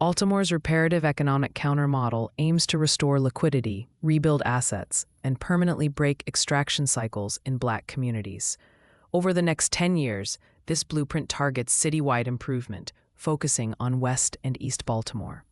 Baltimore's reparative economic counter-model aims to restore liquidity, rebuild assets, and permanently break extraction cycles in Black communities. Over the next 10 years, this blueprint targets citywide improvement, focusing on West and East Baltimore.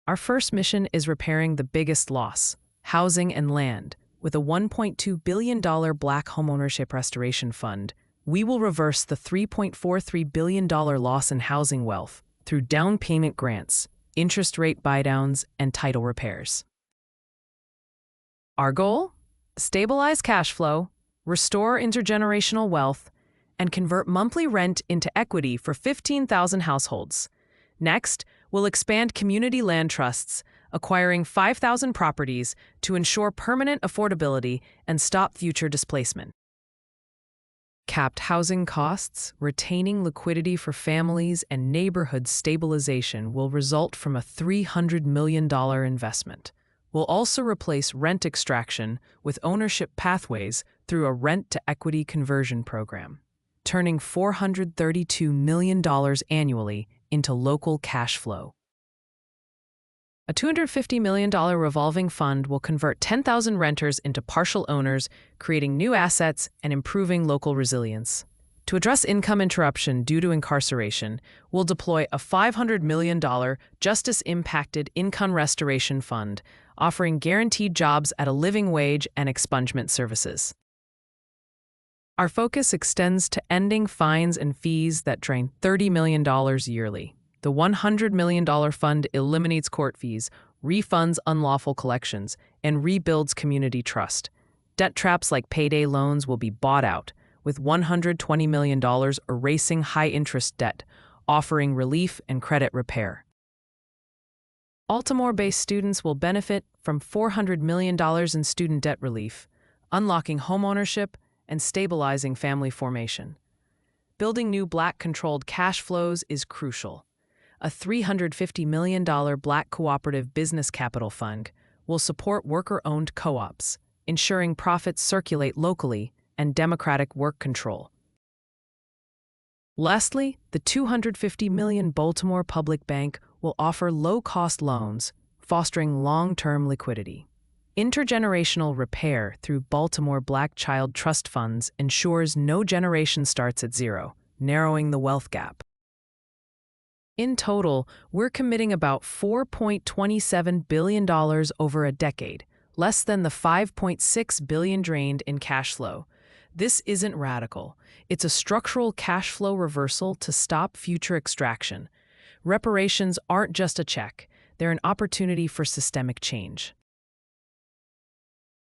Our first mission is repairing the biggest loss, housing and land. With a $1.2 billion Black homeownership restoration fund, we will reverse the $3.43 billion loss in housing wealth through down payment grants, interest rate buydowns, and title repairs. Our goal? Stabilize cash flow, restore intergenerational wealth, and convert monthly rent into equity for 15,000 households. Next, we'll expand community land trusts, acquiring 5,000 properties to ensure permanent affordability and stop future displacement. Capped housing costs, retaining liquidity for families, and neighborhood stabilization will result from a $300 million investment. We'll also replace rent extraction with ownership pathways through a rent-to-equity conversion program, turning $432 million annually into local cash flow. A $250 million revolving fund will convert 10,000 renters into partial owners, creating new assets and improving local resilience. To address income interruption due to incarceration, we'll deploy a $500 million justice-impacted income restoration fund, offering guaranteed jobs at a living wage and expungement services. Our focus extends to ending fines and fees that drain $30 million yearly. The $100 million fund eliminates court fees, refunds unlawful collections, and rebuilds community trust. Debt traps like payday loans will be bought out, with $120 million erasing high-interest debt, offering relief and credit repair. Baltimore-based students will benefit from $400 million in student debt relief, unlocking homeownership and stabilizing family formation. Building new Black-controlled cash flows is crucial. A $350 million Black cooperative business capital fund will support worker-owned co-ops, ensuring profits circulate locally and democratic work control. Lastly, the $250 million Baltimore Public Bank will offer low-cost loans, fostering long-term liquidity. Intergenerational repair through Baltimore Black Child Trust Funds ensures no generation starts at zero, narrowing the wealth gap. In total, we're committing about $4.27 billion over a decade, less than the $5.6 billion drained in cash flow. This isn't radical. It's a structural cash flow reversal to stop future extraction. Reparations aren't just a check. They're an opportunity for systemic change.